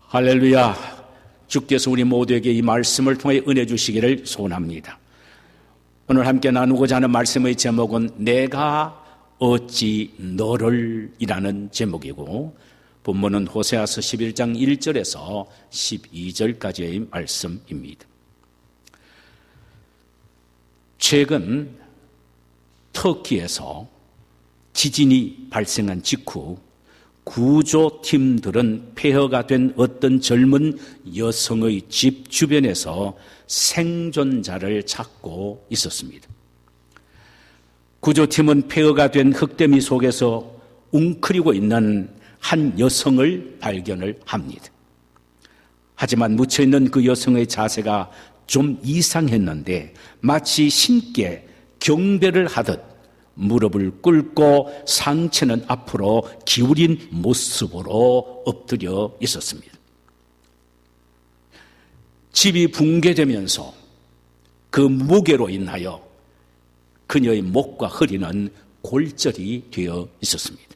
할렐루야. 주께서 우리 모두에게 이 말씀을 통해 은혜 주시기를 소원합니다. 오늘 함께 나누고자 하는 말씀의 제목은 내가 어찌 너를 이라는 제목이고, 본문은 호세아서 11장 1절에서 12절까지의 말씀입니다. 최근 터키에서 지진이 발생한 직후 구조팀들은 폐허가 된 어떤 젊은 여성의 집 주변에서 생존자를 찾고 있었습니다. 구조팀은 폐허가 된 흙더미 속에서 웅크리고 있는 한 여성을 발견을 합니다. 하지만 묻혀있는 그 여성의 자세가 좀 이상했는데 마치 신께 경배를 하듯 무릎을 꿇고 상체는 앞으로 기울인 모습으로 엎드려 있었습니다. 집이 붕괴되면서 그 무게로 인하여 그녀의 목과 허리는 골절이 되어 있었습니다.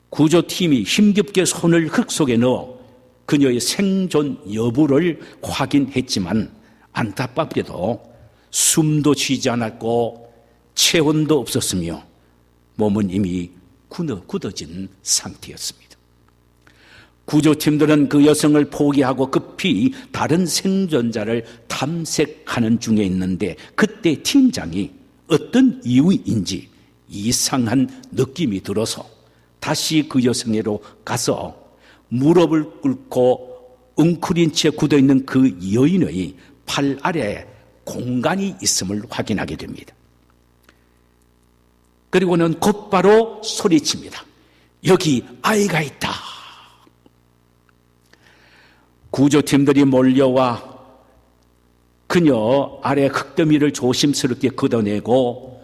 구조팀이 힘겹게 손을 흙 속에 넣어 그녀의 생존 여부를 확인했지만 안타깝게도 숨도 쉬지 않았고 체온도 없었으며 몸은 이미 굳어진 상태였습니다. 구조팀들은 그 여성을 포기하고 급히 다른 생존자를 탐색하는 중에 있는데, 그때 팀장이 어떤 이유인지 이상한 느낌이 들어서 다시 그 여성에로 가서 무릎을 꿇고 웅크린 채 굳어있는 그 여인의 팔 아래에 공간이 있음을 확인하게 됩니다. 그리고는 곧바로 소리칩니다. 여기 아이가 있다. 구조팀들이 몰려와 그녀 아래 흙더미를 조심스럽게 걷어내고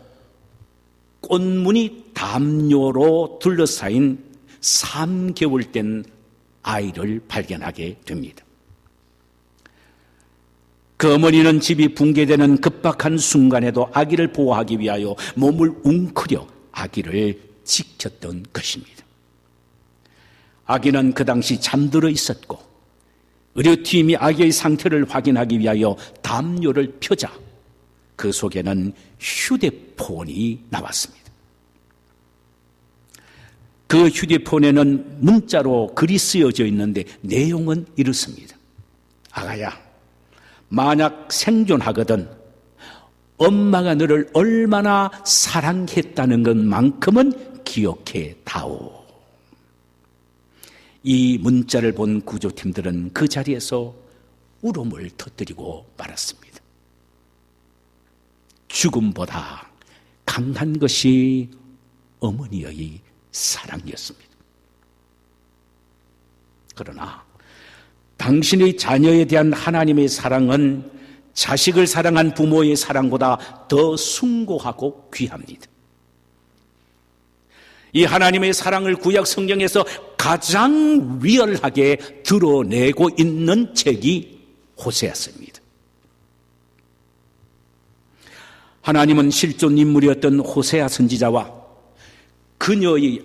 꽃무늬 담요로 둘러싸인 3개월 된 아이를 발견하게 됩니다. 그 어머니는 집이 붕괴되는 급박한 순간에도 아기를 보호하기 위하여 몸을 웅크려 아기를 지켰던 것입니다. 아기는 그 당시 잠들어 있었고, 의료팀이 아기의 상태를 확인하기 위하여 담요를 펴자 그 속에는 휴대폰이 나왔습니다. 그 휴대폰에는 문자로 글이 쓰여져 있는데 내용은 이렇습니다. 아가야, 만약 생존하거든 엄마가 너를 얼마나 사랑했다는 것만큼은 기억해 다오. 이 문자를 본 구조팀들은 그 자리에서 울음을 터뜨리고 말았습니다. 죽음보다 강한 것이 어머니의 사랑이었습니다. 그러나 당신의 자녀에 대한 하나님의 사랑은 자식을 사랑한 부모의 사랑보다 더 숭고하고 귀합니다. 이 하나님의 사랑을 구약 성경에서 가장 리얼하게 드러내고 있는 책이 호세아서입니다. 하나님은 실존 인물이었던 호세아 선지자와 그의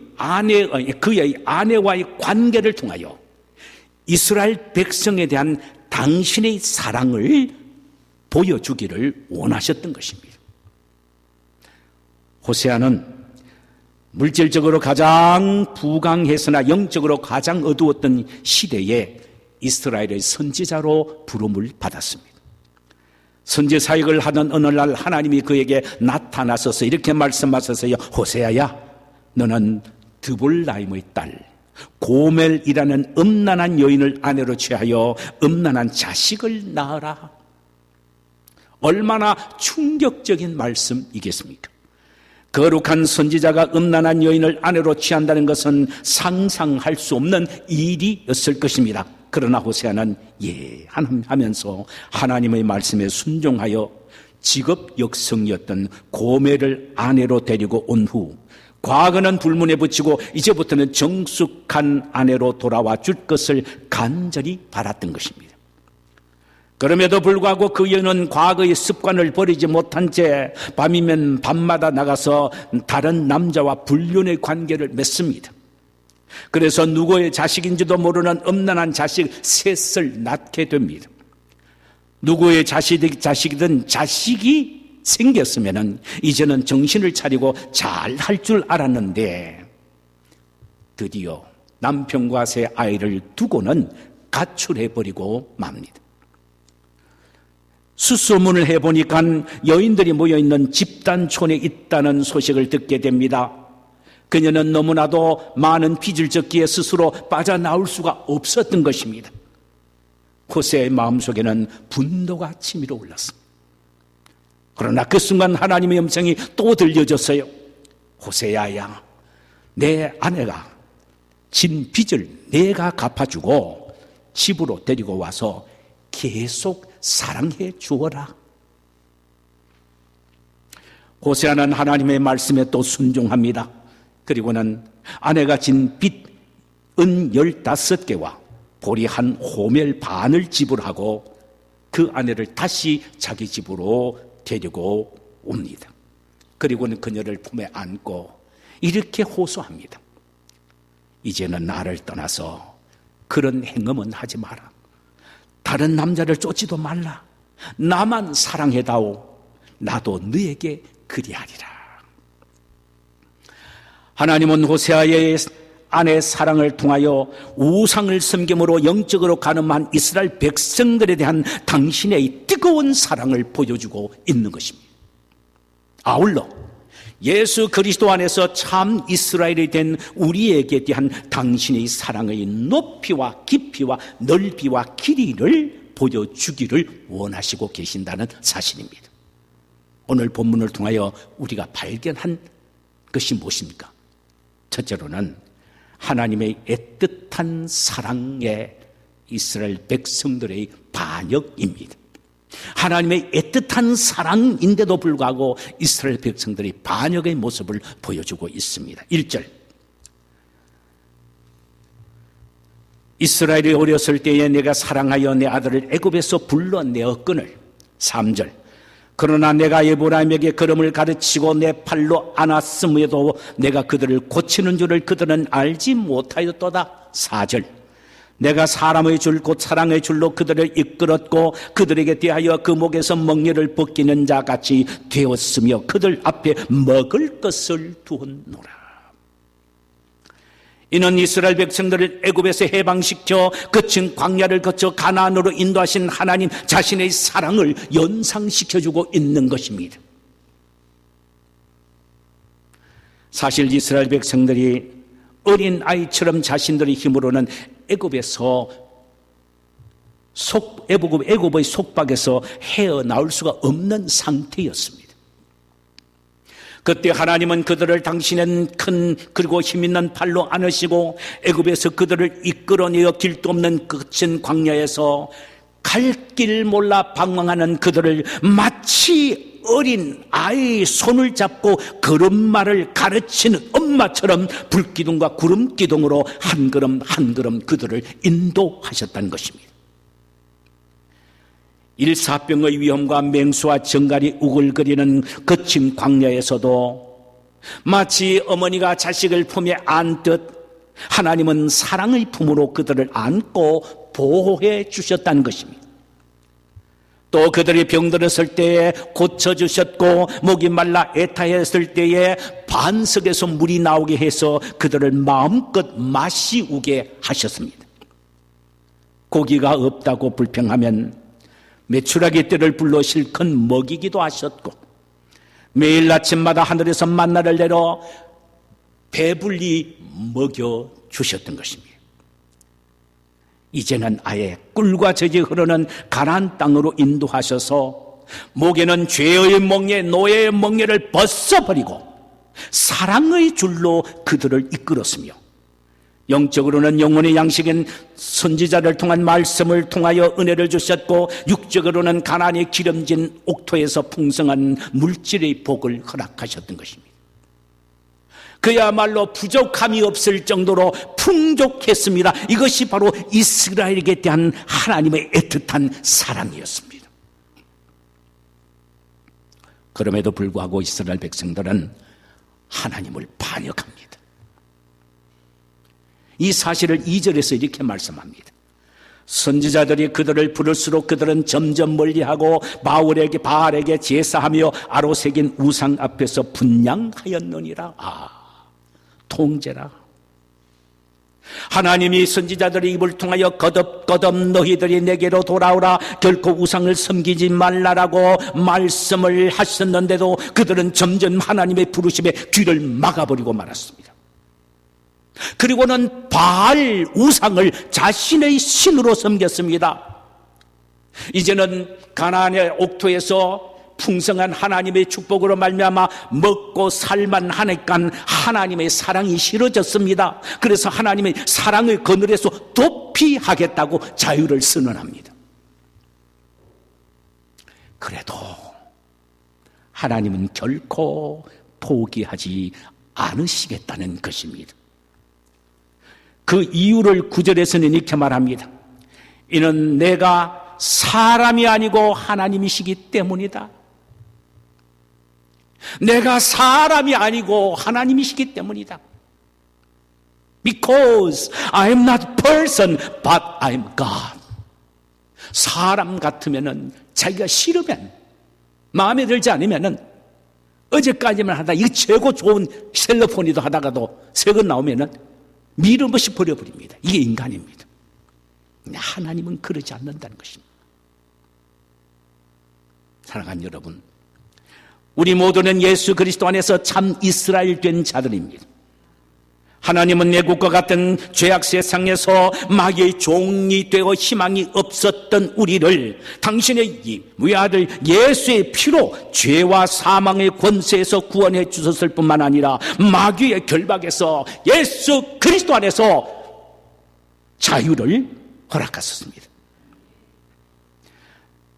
아내와의 관계를 통하여 이스라엘 백성에 대한 당신의 사랑을 보여주기를 원하셨던 것입니다. 호세아는 물질적으로 가장 부강했으나 영적으로 가장 어두웠던 시대에 이스라엘의 선지자로 부름을 받았습니다. 선지 사역을 하던 어느 날 하나님이 그에게 나타나셔서 이렇게 말씀하셨어요. 호세아야, 너는 드볼라임의 딸 고멜이라는 음란한 여인을 아내로 취하여 음란한 자식을 낳아라. 얼마나 충격적인 말씀이겠습니까? 거룩한 선지자가 음란한 여인을 아내로 취한다는 것은 상상할 수 없는 일이었을 것입니다. 그러나 호세아는 하면서 하나님의 말씀에 순종하여 직업 역성이었던 고멜을 아내로 데리고 온 후 과거는 불문에 붙이고 이제부터는 정숙한 아내로 돌아와 줄 것을 간절히 바랐던 것입니다. 그럼에도 불구하고 그 여인은 과거의 습관을 버리지 못한 채 밤이면 밤마다 나가서 다른 남자와 불륜의 관계를 맺습니다. 그래서 누구의 자식인지도 모르는 음란한 자식 셋을 낳게 됩니다. 누구의 자식이든 자식이 생겼으면 이제는 정신을 차리고 잘 할 줄 알았는데 드디어 남편과 새 아이를 두고는 가출해버리고 맙니다. 수소문을 해보니까 여인들이 모여있는 집단촌에 있다는 소식을 듣게 됩니다. 그녀는 너무나도 많은 빚을 졌기에 스스로 빠져나올 수가 없었던 것입니다. 호세아의 마음속에는 분노가 치밀어 올랐습니다. 그러나 그 순간 하나님의 음성이 또 들려졌어요. 호세아야, 내 아내가 진 빚을 내가 갚아주고 집으로 데리고 와서 계속 사랑해 주어라. 호세아는 하나님의 말씀에 또 순종합니다. 그리고는 아내가 진 빚 은 15개와 보리 한 호멜 반을 지불하고 그 아내를 다시 자기 집으로 데리고 옵니다. 그리고는 그녀를 품에 안고 이렇게 호소합니다. 이제는 나를 떠나서 그런 행음은 하지 마라. 다른 남자를 쫓지도 말라. 나만 사랑해다오. 나도 너에게 그리하리라. 하나님은 호세아의 아내의 사랑을 통하여 우상을 섬김으로 영적으로 가늠한 이스라엘 백성들에 대한 당신의 뜨거운 사랑을 보여주고 있는 것입니다. 아울러 예수 그리스도 안에서 참 이스라엘이 된 우리에게 대한 당신의 사랑의 높이와 깊이와 넓이와 길이를 보여주기를 원하시고 계신다는 사실입니다. 오늘 본문을 통하여 우리가 발견한 것이 무엇입니까? 첫째로는 하나님의 애틋한 사랑에 이스라엘 백성들의 반역입니다. 하나님의 애틋한 사랑인데도 불구하고 이스라엘 백성들이 반역의 모습을 보여주고 있습니다. 1절, 이스라엘이 어렸을 때에 내가 사랑하여 내 아들을 애굽에서 불러내었거늘. 3절, 그러나 내가 에브라임에게 걸음을 가르치고 내 팔로 안았음에도 내가 그들을 고치는 줄을 그들은 알지 못하였도다. 4절, 내가 사람의 줄 곧 사랑의 줄로 그들을 이끌었고 그들에게 대하여 그 목에서 멍에를 벗기는 자 같이 되었으며 그들 앞에 먹을 것을 두었노라. 이는 이스라엘 백성들을 애굽에서 해방시켜 거친 광야를 거쳐 가나안으로 인도하신 하나님 자신의 사랑을 연상시켜주고 있는 것입니다. 사실 이스라엘 백성들이 어린 아이처럼 자신들의 힘으로는 애굽의 속박에서 헤어나올 수가 없는 상태였습니다. 그때 하나님은 그들을 당신의 큰 그리고 힘있는 팔로 안으시고 애굽에서 그들을 이끌어내어 길도 없는 거친 광야에서 갈 길 몰라 방황하는 그들을 마치 어린 아이의 손을 잡고 걸음마를 가르치는 엄마처럼 불기둥과 구름기둥으로 한 걸음 한 걸음 그들을 인도하셨다는 것입니다. 일사병의 위험과 맹수와 정갈이 우글거리는 거친 광야에서도 마치 어머니가 자식을 품에 안듯 하나님은 사랑의 품으로 그들을 안고 보호해 주셨다는 것입니다. 또 그들이 병들었을 때에 고쳐주셨고 목이 말라 애타했을 때에 반석에서 물이 나오게 해서 그들을 마음껏 마시우게 하셨습니다. 고기가 없다고 불평하면 메추라기 떼를 불러 실컷 먹이기도 하셨고 매일 아침마다 하늘에서 만나를 내려 배불리 먹여주셨던 것입니다. 이제는 아예 꿀과 젖이 흐르는 가나안 땅으로 인도하셔서 목에는 죄의 멍에 노예의 멍에를 벗어버리고 사랑의 줄로 그들을 이끌었으며 영적으로는 영혼의 양식인 선지자를 통한 말씀을 통하여 은혜를 주셨고 육적으로는 가나안의 기름진 옥토에서 풍성한 물질의 복을 허락하셨던 것입니다. 그야말로 부족함이 없을 정도로 풍족했습니다. 이것이 바로 이스라엘에게 대한 하나님의 애틋한 사랑이었습니다. 그럼에도 불구하고 이스라엘 백성들은 하나님을 반역합니다. 이 사실을 2절에서 이렇게 말씀합니다. 선지자들이 그들을 부를수록 그들은 점점 멀리하고 바알에게 제사하며 아로 새긴 우상 앞에서 분향하였느니라. 통제라. 하나님이 선지자들의 입을 통하여 거듭 너희들이 내게로 돌아오라, 결코 우상을 섬기지 말라라고 말씀을 하셨는데도 그들은 점점 하나님의 부르심에 귀를 막아버리고 말았습니다. 그리고는 바알 우상을 자신의 신으로 섬겼습니다. 이제는 가나안의 옥토에서 풍성한 하나님의 축복으로 말미암아 먹고 살만 하니까 하나님의 사랑이 싫어졌습니다. 그래서 하나님의 사랑의 그늘에서 도피하겠다고 자유를 선언합니다. 그래도 하나님은 결코 포기하지 않으시겠다는 것입니다. 그 이유를 9절에서는 이렇게 말합니다. 이는 내가 사람이 아니고 하나님이시기 때문이다. 내가 사람이 아니고 하나님이시기 때문이다. Because I am not person, but I am God. 사람 같으면은 자기가 싫으면, 마음에 들지 않으면은, 어제까지만 하다 이거 최고 좋은 셀러폰이도 하다가도 새 거 나오면은 미련 없이 버려버립니다. 이게 인간입니다. 하나님은 그러지 않는다는 것입니다. 사랑하는 여러분, 우리 모두는 예수 그리스도 안에서 참 이스라엘 된 자들입니다. 하나님은 애국과 같은 죄악 세상에서 마귀의 종이 되어 희망이 없었던 우리를 당신의 외아들 예수의 피로 죄와 사망의 권세에서 구원해 주셨을 뿐만 아니라 마귀의 결박에서 예수 그리스도 안에서 자유를 허락하셨습니다.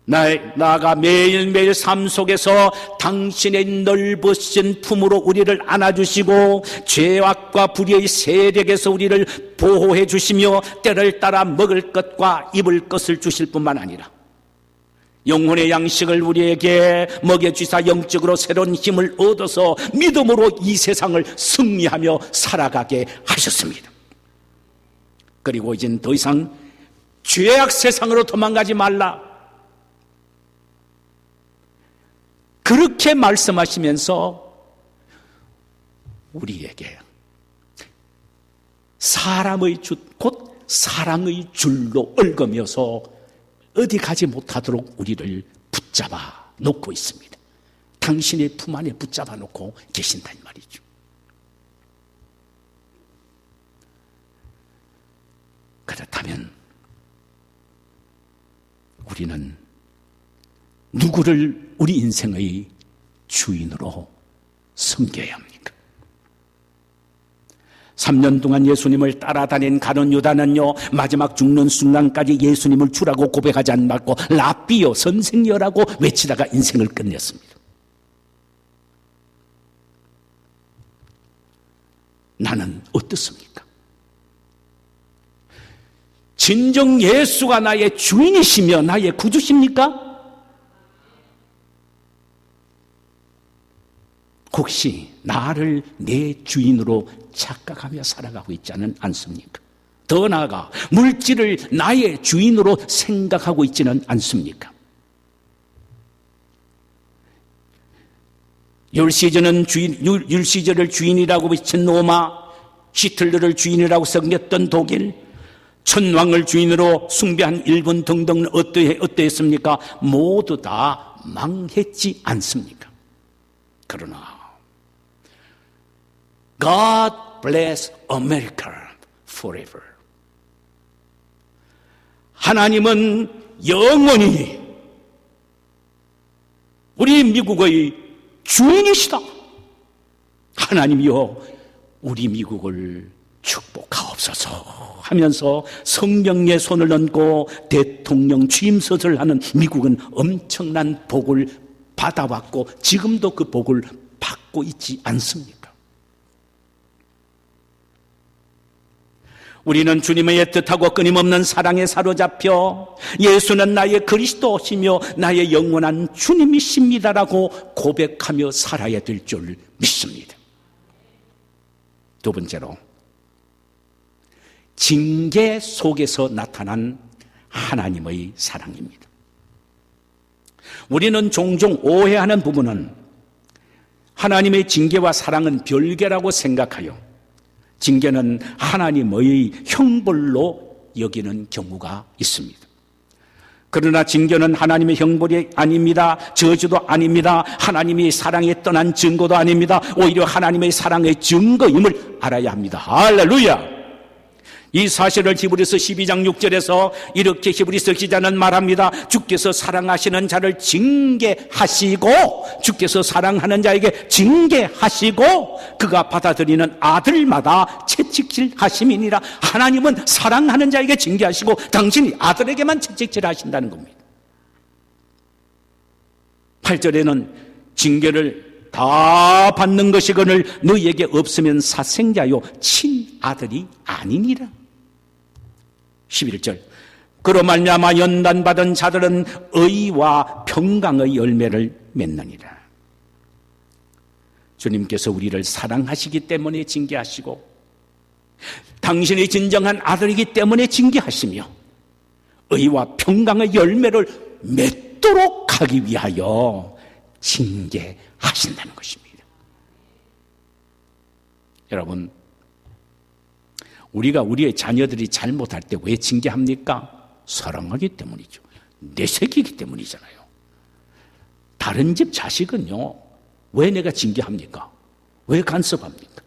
나아가 매일매일 삶 속에서 당신의 넓으신 품으로 우리를 안아주시고 죄악과 불의의 세력에서 우리를 보호해 주시며 때를 따라 먹을 것과 입을 것을 주실 뿐만 아니라 영혼의 양식을 우리에게 먹여주사 영적으로 새로운 힘을 얻어서 믿음으로 이 세상을 승리하며 살아가게 하셨습니다. 그리고 이젠 더 이상 죄악 세상으로 도망가지 말라, 그렇게 말씀하시면서 우리에게 곧 사랑의 줄로 얽으며서 어디 가지 못하도록 우리를 붙잡아 놓고 있습니다. 당신의 품 안에 붙잡아 놓고 계신단 말이죠. 그렇다면 우리는 누구를 우리 인생의 주인으로 섬겨야 합니까? 3년 동안 예수님을 따라다닌 가룟 유다는요, 마지막 죽는 순간까지 예수님을 주라고 고백하지 않고 라비요, 선생님이라고 외치다가 인생을 끝냈습니다. 나는 어떻습니까? 진정 예수가 나의 주인이시며 나의 구주십니까? 혹시 나를 내 주인으로 착각하며 살아가고 있지는 않습니까? 더 나아가 물질을 나의 주인으로 생각하고 있지는 않습니까? 율시저를 주인이라고 비친 로마, 히틀러를 주인이라고 섬겼던 독일, 천왕을 주인으로 숭배한 일본 등등은 어떠했습니까? 모두 다 망했지 않습니까? 그러나 God bless America forever. 하나님은 영원히 우리 미국의 주인이시다. 하나님이여 우리 미국을 축복하옵소서 하면서 성령의 손을 얹고 대통령 취임서를 하는 미국은 엄청난 복을 받아왔고 지금도 그 복을 받고 있지 않습니까? 우리는 주님의 애틋하고 끊임없는 사랑에 사로잡혀 예수는 나의 그리스도시며 나의 영원한 주님이십니다라고 고백하며 살아야 될 줄 믿습니다. 두 번째로, 징계 속에서 나타난 하나님의 사랑입니다. 우리는 종종 오해하는 부분은 하나님의 징계와 사랑은 별개라고 생각하여 징계는 하나님의 형벌로 여기는 경우가 있습니다. 그러나 징계는 하나님의 형벌이 아닙니다. 저주도 아닙니다. 하나님이 사랑에 떠난 증거도 아닙니다. 오히려 하나님의 사랑의 증거임을 알아야 합니다. 할렐루야! 이 사실을 히브리서 12장 6절에서 이렇게 히브리서 기자는 말합니다. 주께서 사랑하시는 자를 징계하시고, 주께서 사랑하는 자에게 징계하시고 그가 받아들이는 아들마다 채찍질 하심이니라. 하나님은 사랑하는 자에게 징계하시고 당신이 아들에게만 채찍질 하신다는 겁니다. 8절에는 징계를 다 받는 것이거늘 너희에게 없으면 사생자요 친아들이 아니니라. 11절 그로 말미암아 연단받은 자들은 의와 평강의 열매를 맺느니라. 주님께서 우리를 사랑하시기 때문에 징계하시고 당신의 진정한 아들이기 때문에 징계하시며 의와 평강의 열매를 맺도록 하기 위하여 징계하신다는 것입니다. 여러분, 우리가 우리의 자녀들이 잘못할 때 왜 징계합니까? 사랑하기 때문이죠. 내 새끼이기 때문이잖아요. 다른 집 자식은요, 왜 내가 징계합니까? 왜 간섭합니까?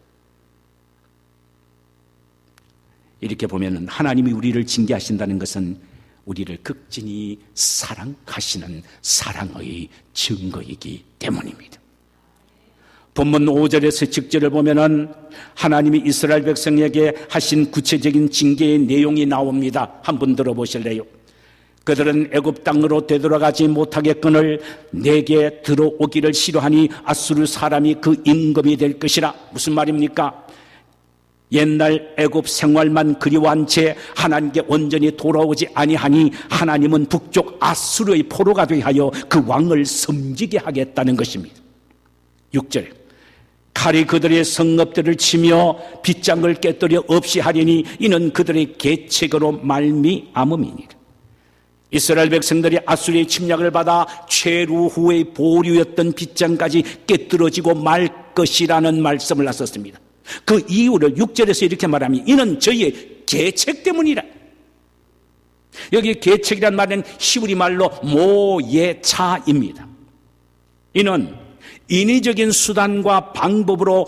이렇게 보면은 하나님이 우리를 징계하신다는 것은 우리를 극진히 사랑하시는 사랑의 증거이기 때문입니다. 본문 5절에서 6절을 보면은 하나님이 이스라엘 백성에게 하신 구체적인 징계의 내용이 나옵니다. 한번 들어보실래요? 그들은 애굽 땅으로 되돌아가지 못하겠거늘 내게 들어오기를 싫어하니 아수르 사람이 그 임금이 될 것이라. 무슨 말입니까? 옛날 애굽 생활만 그리워한 채 하나님께 온전히 돌아오지 아니하니 하나님은 북쪽 아수르의 포로가 되하여 그 왕을 섬기게 하겠다는 것입니다. 6절 칼이 그들의 성읍들을 치며 빗장을 깨뜨려 없이 하리니 이는 그들의 계책으로 말미암음이니라. 이스라엘 백성들이 아수르의 침략을 받아 최루 후의 보류였던 빗장까지 깨뜨려지고 말 것이라는 말씀을 하셨습니다. 그 이유를 6절에서 이렇게 말하면 이는 저희의 계책 때문이라. 여기 계책이란 말은 히브리 말로 모예차입니다. 이는 인위적인 수단과 방법으로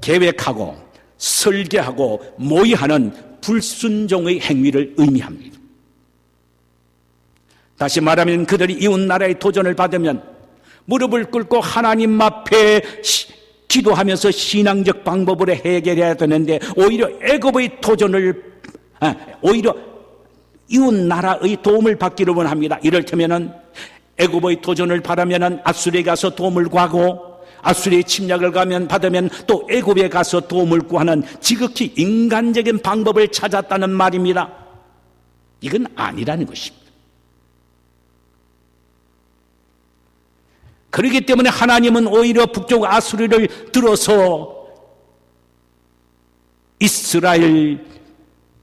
계획하고 설계하고 모의하는 불순종의 행위를 의미합니다. 다시 말하면 그들이 이웃나라의 도전을 받으면 무릎을 꿇고 하나님 앞에 기도하면서 신앙적 방법으로 해결해야 되는데 오히려 애굽의 도전을 오히려 이웃나라의 도움을 받기를 원합니다. 이를테면은 애굽의 도전을 바라면은 아수르에 가서 도움을 구하고 아수르의 침략을 받으면 또 애굽에 가서 도움을 구하는 지극히 인간적인 방법을 찾았다는 말입니다. 이건 아니라는 것입니다. 그렇기 때문에 하나님은 오히려 북쪽 아수르를 들어서 이스라엘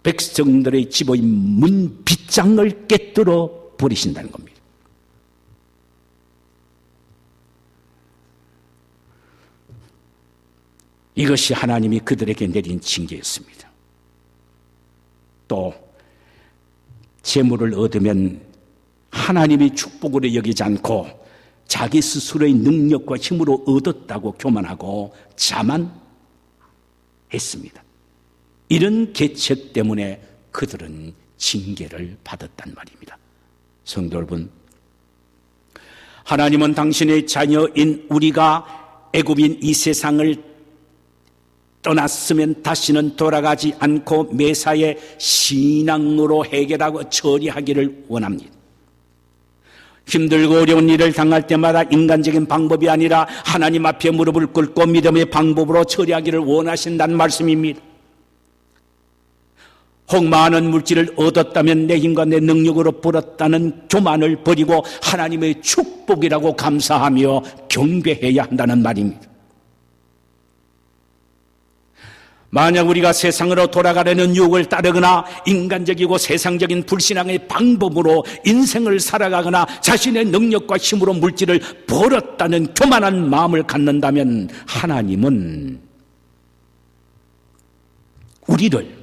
백성들의 집의 문 빗장을 깨뜨려 버리신다는 겁니다. 이것이 하나님이 그들에게 내린 징계였습니다. 또 재물을 얻으면 하나님이 축복으로 여기지 않고 자기 스스로의 능력과 힘으로 얻었다고 교만하고 자만했습니다. 이런 계책 때문에 그들은 징계를 받았단 말입니다. 성도 여러분, 하나님은 당신의 자녀인 우리가 애굽인 이 세상을 떠났으면 다시는 돌아가지 않고 매사에 신앙으로 해결하고 처리하기를 원합니다. 힘들고 어려운 일을 당할 때마다 인간적인 방법이 아니라 하나님 앞에 무릎을 꿇고 믿음의 방법으로 처리하기를 원하신다는 말씀입니다. 혹 많은 물질을 얻었다면 내 힘과 내 능력으로 벌었다는 교만을 버리고 하나님의 축복이라고 감사하며 경배해야 한다는 말입니다. 만약 우리가 세상으로 돌아가려는 유혹을 따르거나 인간적이고 세상적인 불신앙의 방법으로 인생을 살아가거나 자신의 능력과 힘으로 물질을 벌었다는 교만한 마음을 갖는다면 하나님은 우리를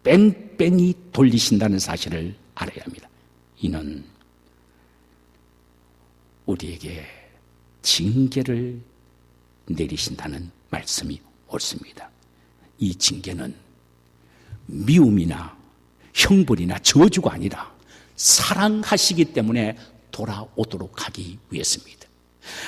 뺑뺑이 돌리신다는 사실을 알아야 합니다. 이는 우리에게 징계를 내리신다는 말씀이 옳습니다. 이 징계는 미움이나 형벌이나 저주가 아니라 사랑하시기 때문에 돌아오도록 하기 위해서입니다.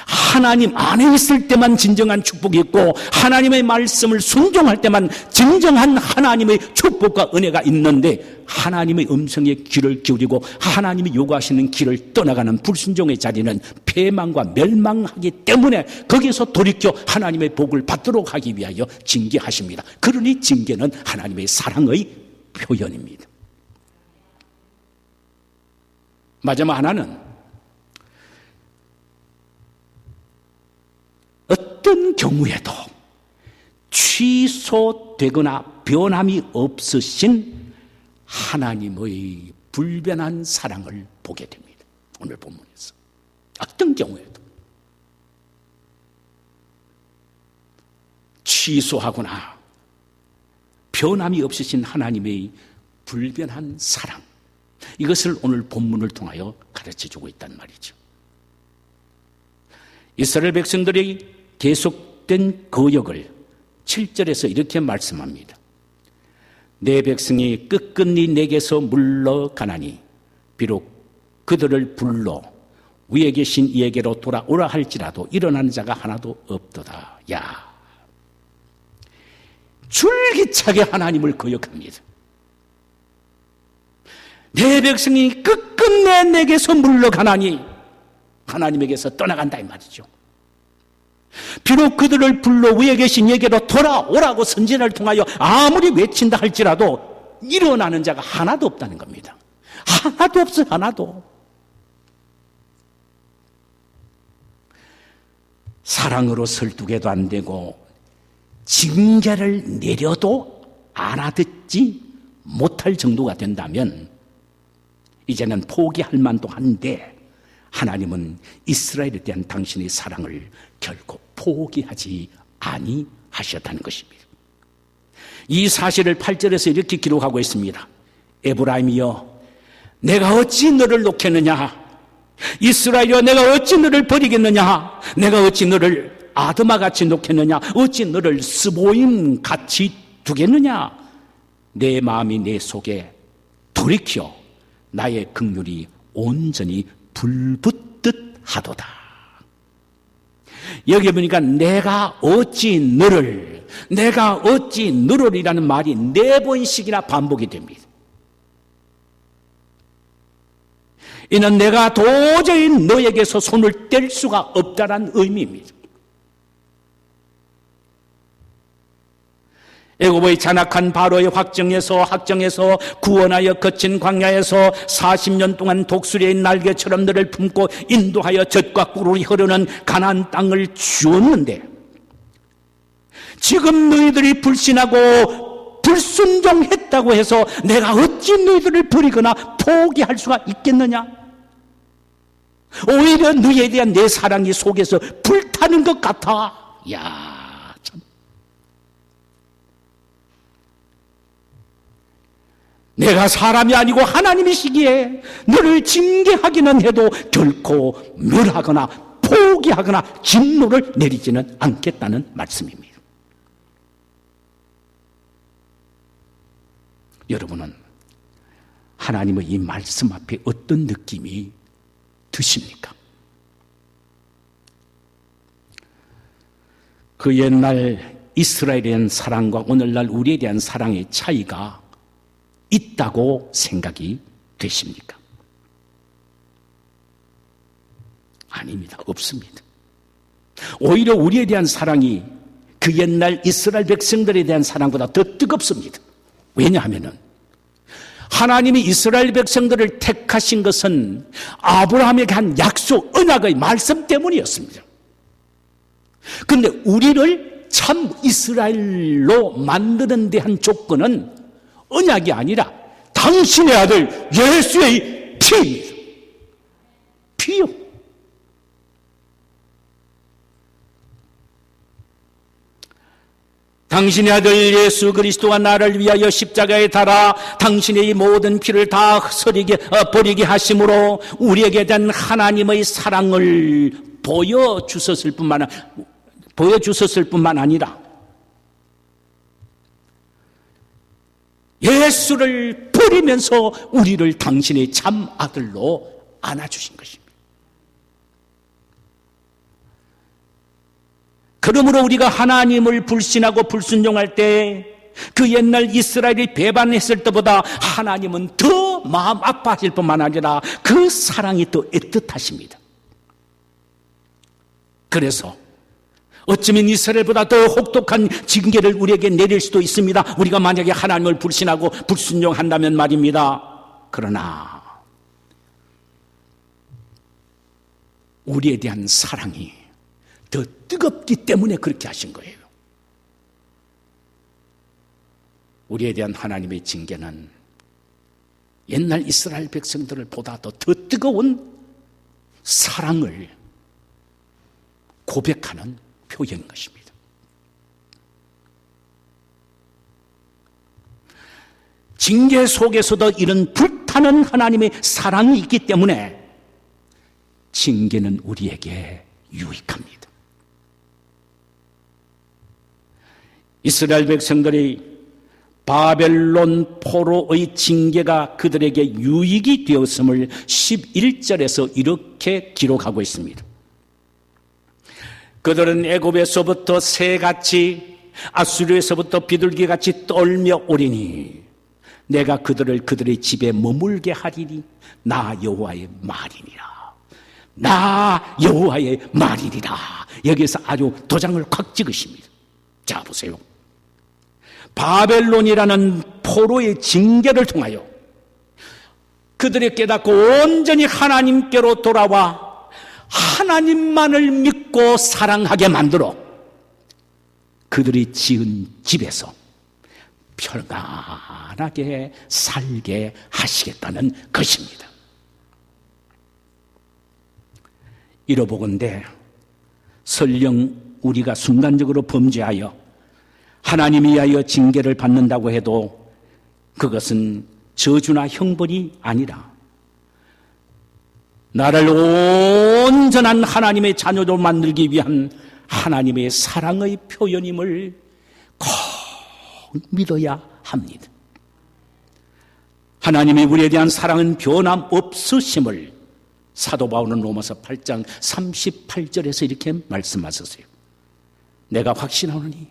하나님 안에 있을 때만 진정한 축복이 있고 하나님의 말씀을 순종할 때만 진정한 하나님의 축복과 은혜가 있는데 하나님의 음성에 귀를 기울이고 하나님이 요구하시는 길을 떠나가는 불순종의 자리는 패망과 멸망하기 때문에 거기서 돌이켜 하나님의 복을 받도록 하기 위하여 징계하십니다. 그러니 징계는 하나님의 사랑의 표현입니다. 마지막 하나는 어떤 경우에도 취소되거나 변함이 없으신 하나님의 불변한 사랑을 보게 됩니다. 오늘 본문에서 어떤 경우에도 취소하거나 변함이 없으신 하나님의 불변한 사랑, 이것을 오늘 본문을 통하여 가르쳐주고 있단 말이죠. 이스라엘 백성들이 계속된 거역을 7절에서 이렇게 말씀합니다. 내 백성이 끝끝이 내게서 물러가나니 비록 그들을 불러 위에 계신 이에게로 돌아오라 할지라도 일어나는 자가 하나도 없도다. 야, 줄기차게 하나님을 거역합니다. 내 백성이 끝끝내 내게서 물러가나니 하나님에게서 떠나간다 이 말이죠. 비록 그들을 불러 위에 계신 이에게로 돌아오라고 선지자를 통하여 아무리 외친다 할지라도 일어나는 자가 하나도 없다는 겁니다. 하나도 없어요. 하나도. 사랑으로 설득해도 안 되고 징계를 내려도 알아듣지 못할 정도가 된다면 이제는 포기할 만도 한데 하나님은 이스라엘에 대한 당신의 사랑을 결코 포기하지 아니하셨다는 것입니다. 이 사실을 8절에서 이렇게 기록하고 있습니다. 에브라임이여 내가 어찌 너를 놓겠느냐, 이스라엘이여 내가 어찌 너를 버리겠느냐, 내가 어찌 너를 아드마같이 놓겠느냐, 어찌 너를 스보임같이 두겠느냐. 내 마음이 내 속에 돌이켜 나의 긍휼이 온전히 불붙듯 하도다. 여기 보니까 내가 어찌 너를이라는 말이 4번씩이나 반복이 됩니다. 이는 내가 도저히 너에게서 손을 뗄 수가 없다는 의미입니다. 애굽의 잔악한 바로의 확정에서 구원하여 거친 광야에서 40년 동안 독수리의 날개처럼 너를 품고 인도하여 젖과 꿀이 흐르는 가나안 땅을 주었는데 지금 너희들이 불신하고 불순종했다고 해서 내가 어찌 너희들을 버리거나 포기할 수가 있겠느냐? 오히려 너희에 대한 내 사랑이 속에서 불타는 것 같아. 야, 참. 내가 사람이 아니고 하나님이시기에 너를 징계하기는 해도 결코 멸하거나 포기하거나 진노를 내리지는 않겠다는 말씀입니다. 여러분은 하나님의 이 말씀 앞에 어떤 느낌이 드십니까? 그 옛날 이스라엘에 대한 사랑과 오늘날 우리에 대한 사랑의 차이가 있다고 생각이 되십니까? 아닙니다. 없습니다. 오히려 우리에 대한 사랑이 그 옛날 이스라엘 백성들에 대한 사랑보다 더 뜨겁습니다. 왜냐하면 하나님이 이스라엘 백성들을 택하신 것은 아브라함에게 한 약속, 언약의 말씀 때문이었습니다. 그런데 우리를 참 이스라엘로 만드는 데 한 조건은 언약이 아니라 당신의 아들 예수의 피입니다. 피요. 당신의 아들 예수 그리스도가 나를 위하여 십자가에 달아 당신의 이 모든 피를 다 버리게 하심으로 우리에게 대한 하나님의 사랑을 보여주셨을 뿐만 아니라 예수를 버리면서 우리를 당신의 참 아들로 안아주신 것입니다. 그러므로 우리가 하나님을 불신하고 불순종할 때 그 옛날 이스라엘이 배반했을 때보다 하나님은 더 마음 아파하실 뿐만 아니라 그 사랑이 더 애틋하십니다. 그래서 어쩌면 이스라엘보다 더 혹독한 징계를 우리에게 내릴 수도 있습니다. 우리가 만약에 하나님을 불신하고 불순종한다면 말입니다. 그러나 우리에 대한 사랑이 더 뜨겁기 때문에 그렇게 하신 거예요. 우리에 대한 하나님의 징계는 옛날 이스라엘 백성들을 보다 더 뜨거운 사랑을 고백하는 표현인 것입니다. 징계 속에서도 이런 불타는 하나님의 사랑이 있기 때문에 징계는 우리에게 유익합니다. 이스라엘 백성들이 바벨론 포로의 징계가 그들에게 유익이 되었음을 11절에서 이렇게 기록하고 있습니다. 그들은 애굽에서부터 새같이 아수르에서부터 비둘기같이 떨며 오리니 내가 그들의 집에 머물게 하리니 나 여호와의 말이니라. 나 여호와의 말이니라. 여기서 아주 도장을 콱 찍으십니다. 자 보세요. 바벨론이라는 포로의 징계를 통하여 그들이 깨닫고 온전히 하나님께로 돌아와 하나님만을 믿고 사랑하게 만들어 그들이 지은 집에서 평안하게 살게 하시겠다는 것입니다. 이러보건대 설령 우리가 순간적으로 범죄하여 하나님이 위하여 징계를 받는다고 해도 그것은 저주나 형벌이 아니라 나를 온전한 하나님의 자녀로 만들기 위한 하나님의 사랑의 표현임을 꼭 믿어야 합니다. 하나님이 우리에 대한 사랑은 변함없으심을 사도 바울은 로마서 8장 38절에서 이렇게 말씀하셨어요. 내가 확신하노니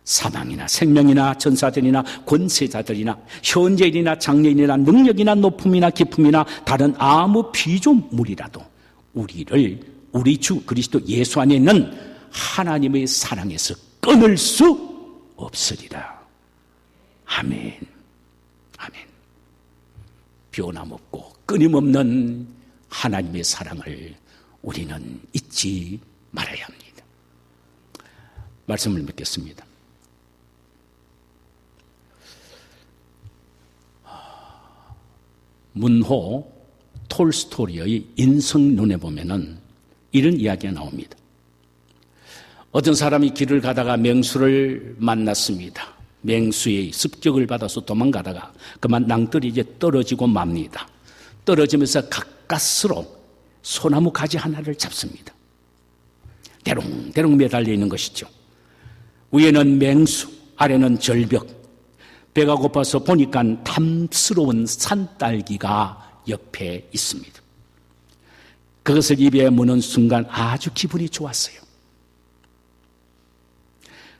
사망이나 생명이나 전사들이나 권세자들이나 현재일이나 장래일이나 능력이나 높음이나 기쁨이나 다른 아무 피조물이라도 우리를 우리 주 그리스도 예수 안에 있는 하나님의 사랑에서 끊을 수 없으리라. 아멘. 아멘. 변함없고 끊임없는 하나님의 사랑을 우리는 잊지 말아야 합니다. 말씀을 맺겠습니다. 문호 톨스토이의 인성론에 보면은 이런 이야기가 나옵니다. 어떤 사람이 길을 가다가 맹수를 만났습니다. 맹수의 습격을 받아서 도망가다가 그만 낭떠리 이제 떨어지고 맙니다. 떨어지면서 가까스로 소나무 가지 하나를 잡습니다. 대롱대롱 매달려 있는 것이죠. 위에는 맹수, 아래는 절벽. 배가 고파서 보니까 탐스러운 산딸기가 옆에 있습니다. 그것을 입에 무는 순간 아주 기분이 좋았어요.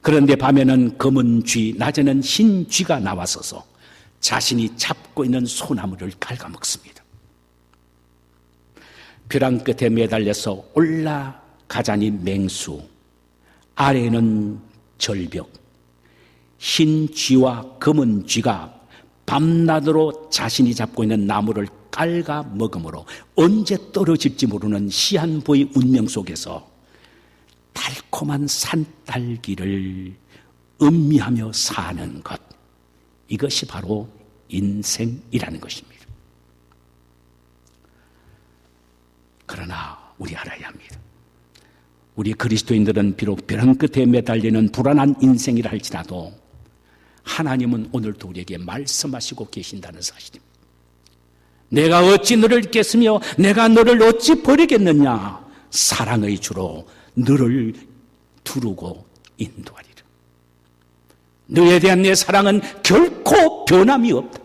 그런데 밤에는 검은 쥐, 낮에는 흰 쥐가 나와서서 자신이 잡고 있는 소나무를 갉아먹습니다. 벼랑 끝에 매달려서 올라가자니 맹수, 아래는 절벽, 흰 쥐와 검은 쥐가 밤낮으로 자신이 잡고 있는 나무를 깔아먹으므로 언제 떨어질지 모르는 시한부의 운명 속에서 달콤한 산딸기를 음미하며 사는 것, 이것이 바로 인생이라는 것입니다. 그러나 우리 알아야 합니다. 우리 그리스도인들은 비록 벼랑 끝에 매달리는 불안한 인생이라 할지라도 하나님은 오늘도 우리에게 말씀하시고 계신다는 사실입니다. 내가 어찌 너를 잊겠으며 내가 너를 어찌 버리겠느냐. 사랑의 주로 너를 두르고 인도하리라. 너에 대한 내 사랑은 결코 변함이 없다.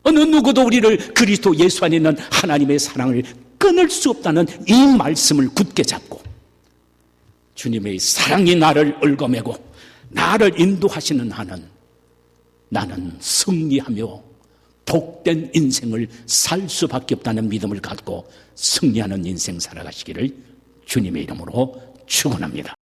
어느 누구도 우리를 그리스도 예수 안에 있는 하나님의 사랑을 끊을 수 없다는 이 말씀을 굳게 잡고 주님의 사랑이 나를 얽어매고 나를 인도하시는 한은 나는 승리하며 복된 인생을 살 수밖에 없다는 믿음을 갖고 승리하는 인생 살아가시기를 주님의 이름으로 축원합니다.